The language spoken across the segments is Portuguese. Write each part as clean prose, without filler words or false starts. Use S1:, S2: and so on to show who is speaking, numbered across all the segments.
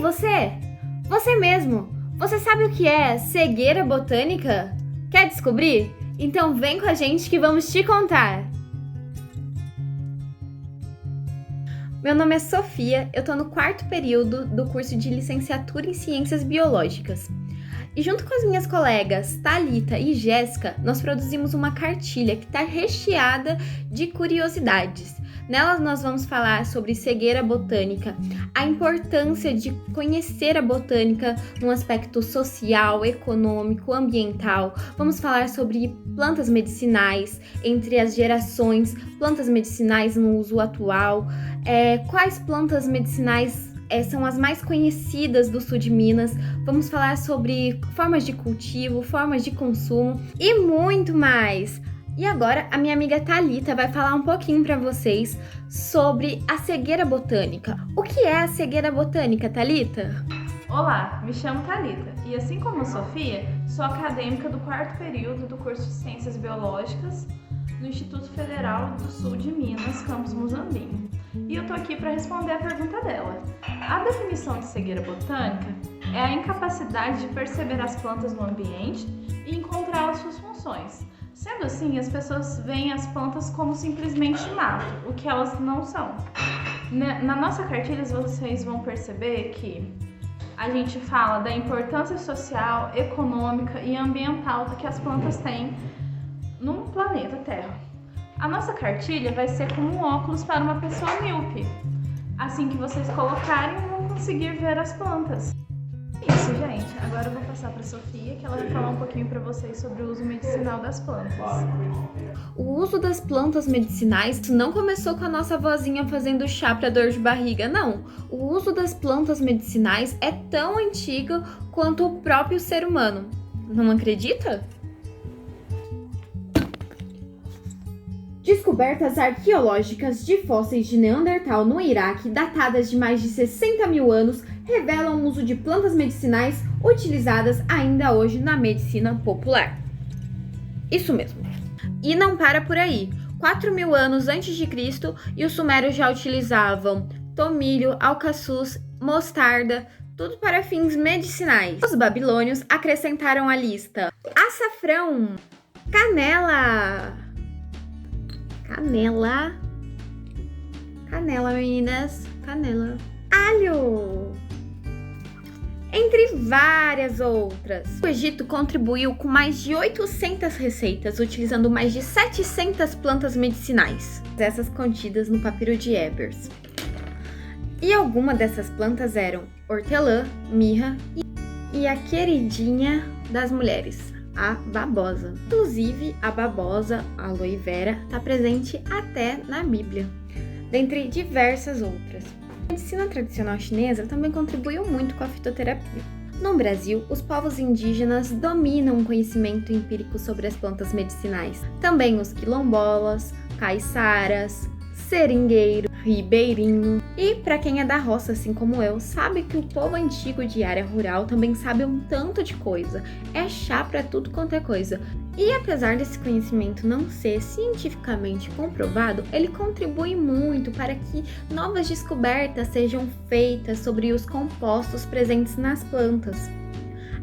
S1: você! Você mesmo! Você sabe o que é cegueira botânica? Quer descobrir? Então vem com a gente que vamos te contar! Meu nome é Sofia, eu tô no 4º período do curso de licenciatura em Ciências Biológicas. E junto com as minhas colegas Thalita e Jéssica, nós produzimos uma cartilha que está recheada de curiosidades. Nela nós vamos falar sobre cegueira botânica, a importância de conhecer a botânica num aspecto social, econômico, ambiental. Vamos falar sobre plantas medicinais entre as gerações, plantas medicinais no uso atual, quais plantas medicinais são as mais conhecidas do sul de Minas. Vamos falar sobre formas de cultivo, formas de consumo e muito mais. E agora a minha amiga Thalita vai falar um pouquinho para vocês sobre a cegueira botânica. O que é a cegueira botânica, Thalita?
S2: Olá, me chamo Thalita e assim como a Sofia, sou acadêmica do 4º período do curso de Ciências Biológicas no Instituto Federal do Sul de Minas, campus Muzambinho. E eu tô aqui para responder a pergunta dela. A definição de cegueira botânica é a incapacidade de perceber as plantas no ambiente e encontrar as suas funções. Sendo assim, as pessoas veem as plantas como simplesmente mato, o que elas não são. Na nossa cartilha, vocês vão perceber que a gente fala da importância social, econômica e ambiental que as plantas têm no planeta Terra. A nossa cartilha vai ser como um óculos para uma pessoa míope. Assim que vocês colocarem, vão conseguir ver as plantas. Isso, gente. Agora eu vou passar para a Sofia, que ela vai falar um pouquinho para vocês sobre o uso medicinal das plantas.
S1: O uso das plantas medicinais não começou com a nossa vozinha fazendo chá para dor de barriga, não. O uso das plantas medicinais é tão antigo quanto o próprio ser humano. Não acredita? Descobertas arqueológicas de fósseis de Neandertal no Iraque, datadas de mais de 60 mil anos, revelam o uso de plantas medicinais utilizadas ainda hoje na medicina popular. Isso mesmo. E não para por aí. 4.000 anos antes de Cristo, e os sumérios já utilizavam tomilho, alcaçuz, mostarda, tudo para fins medicinais. Os babilônios acrescentaram à lista açafrão, canela, meninas, canela, alho, entre várias outras. O Egito contribuiu com mais de 800 receitas, utilizando mais de 700 plantas medicinais, essas contidas no papiro de Ebers. E algumas dessas plantas eram hortelã, mirra e a queridinha das mulheres, a babosa. Inclusive, a babosa, a aloe vera, está presente até na Bíblia, dentre diversas outras. A medicina tradicional chinesa também contribuiu muito com a fitoterapia. No Brasil, os povos indígenas dominam o conhecimento empírico sobre as plantas medicinais. Também os quilombolas, caiçaras, seringueiro, ribeirinho. E para quem é da roça, assim como eu, sabe que o povo antigo de área rural também sabe um tanto de coisa. É chá para tudo quanto é coisa. E apesar desse conhecimento não ser cientificamente comprovado, ele contribui muito para que novas descobertas sejam feitas sobre os compostos presentes nas plantas.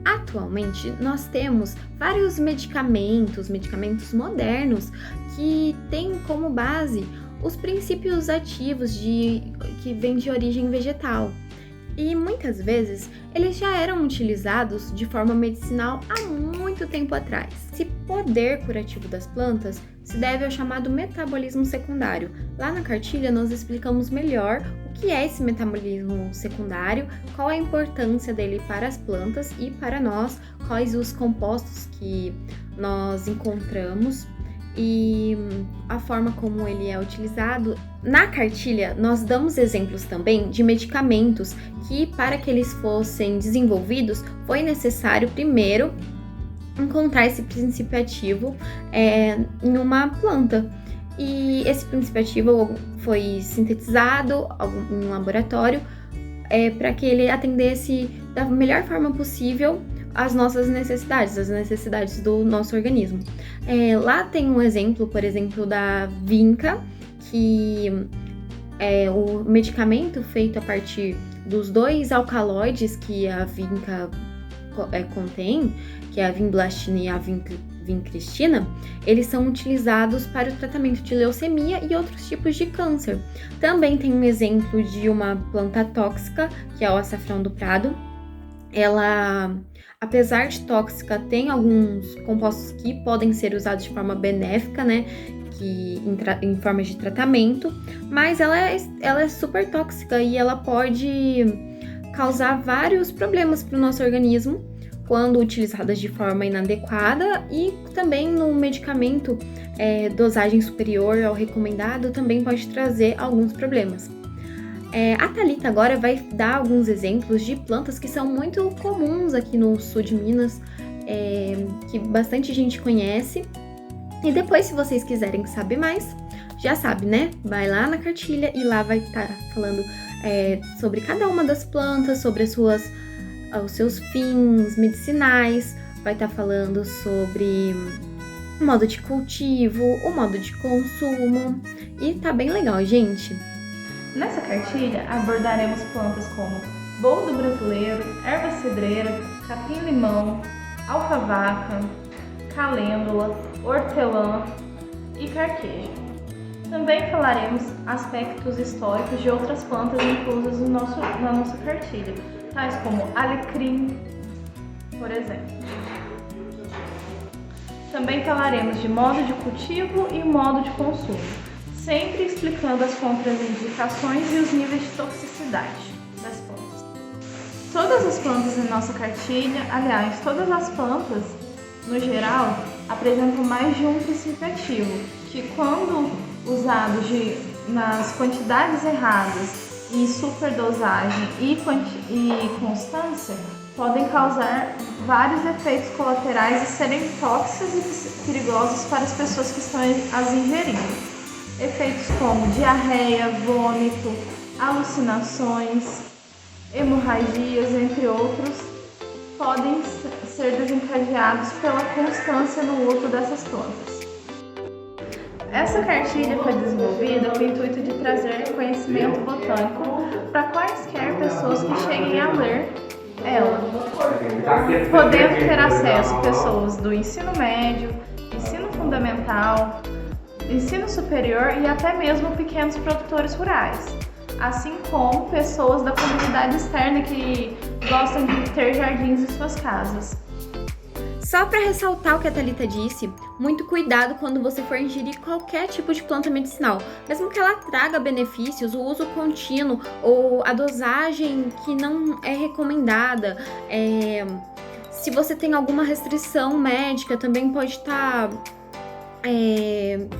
S1: Atualmente, nós temos vários medicamentos modernos que têm como base os princípios ativos que vêm de origem vegetal. E muitas vezes eles já eram utilizados de forma medicinal há muito tempo atrás. Esse poder curativo das plantas se deve ao chamado metabolismo secundário. Lá na cartilha nós explicamos melhor o que é esse metabolismo secundário, qual a importância dele para as plantas e para nós, quais os compostos que nós encontramos e a forma como ele é utilizado. Na cartilha, nós damos exemplos também de medicamentos que, para que eles fossem desenvolvidos, foi necessário primeiro encontrar esse princípio ativo em uma planta. E esse princípio ativo foi sintetizado em um laboratório para que ele atendesse da melhor forma possível as nossas necessidades, as necessidades do nosso organismo. Lá tem um exemplo, por exemplo, da vinca, que é o medicamento feito a partir dos 2 alcaloides que a vinca contém, que é a vinblastina e a vincristina, eles são utilizados para o tratamento de leucemia e outros tipos de câncer. Também tem um exemplo de uma planta tóxica, que é o açafrão do prado. Ela, apesar de tóxica, tem alguns compostos que podem ser usados de forma benéfica, né? Em forma de tratamento, mas ela é super tóxica e ela pode causar vários problemas para o nosso organismo quando utilizadas de forma inadequada, e também no medicamento dosagem superior ao recomendado também pode trazer alguns problemas. A Thalita agora vai dar alguns exemplos de plantas que são muito comuns aqui no sul de Minas, que bastante gente conhece. E depois, se vocês quiserem saber mais, já sabe, né? Vai lá na cartilha e lá vai estar falando sobre cada uma das plantas, sobre os seus fins medicinais, vai estar falando sobre o modo de cultivo, o modo de consumo, e tá bem legal, gente.
S2: Nessa cartilha abordaremos plantas como boldo brasileiro, erva cidreira, capim-limão, alfavaca, calêndula, hortelã e carqueja. Também falaremos aspectos históricos de outras plantas inclusas na nossa cartilha, tais como alecrim, por exemplo. Também falaremos de modo de cultivo e modo de consumo, sempre explicando as contraindicações e os níveis de toxicidade das plantas. Todas as plantas em nossa cartilha, aliás, todas as plantas, no geral, apresentam mais de um princípio ativo, que quando usados nas quantidades erradas e superdosagem e constância, podem causar vários efeitos colaterais e serem tóxicos e perigosos para as pessoas que estão as ingerindo. Efeitos como diarreia, vômito, alucinações, hemorragias, entre outros, podem ser desencadeados pela constância no uso dessas plantas. Essa cartilha foi desenvolvida com o intuito de trazer conhecimento botânico para quaisquer pessoas que cheguem a ler ela, podendo ter acesso a pessoas do ensino médio, ensino fundamental, ensino superior e até mesmo pequenos produtores rurais, assim como pessoas da comunidade externa que gostam de ter jardins em suas casas.
S1: Só para ressaltar o que a Thalita disse, muito cuidado quando você for ingerir qualquer tipo de planta medicinal. Mesmo que ela traga benefícios, o uso contínuo ou a dosagem que não é recomendada. Se você tem alguma restrição médica, também pode estar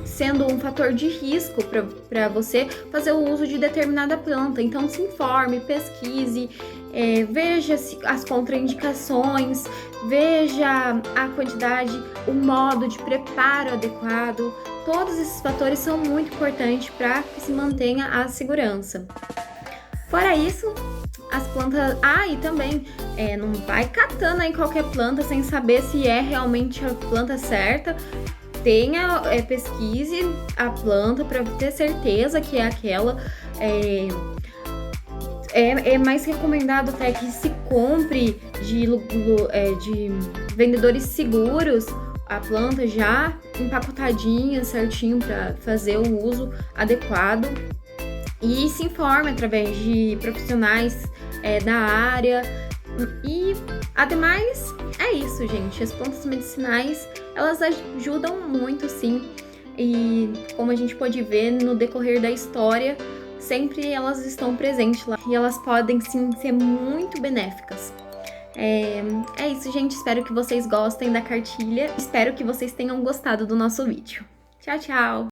S1: sendo um fator de risco para você fazer o uso de determinada planta. Então se informe, pesquise, veja as contraindicações, veja a quantidade, o modo de preparo adequado. Todos esses fatores são muito importantes para que se mantenha a segurança. Fora isso, as plantas... e também não vai catando aí qualquer planta sem saber se é realmente a planta certa. Pesquise a planta para ter certeza que é aquela. É mais recomendado até que se compre de vendedores seguros a planta já empacotadinha, certinho, para fazer o uso adequado. E se informe através de profissionais da área. E, ademais, é isso, gente. As plantas medicinais, elas ajudam muito, sim. E, como a gente pode ver no decorrer da história, sempre elas estão presentes lá. E elas podem, sim, ser muito benéficas. É isso, gente. Espero que vocês gostem da cartilha. Espero que vocês tenham gostado do nosso vídeo. Tchau, tchau!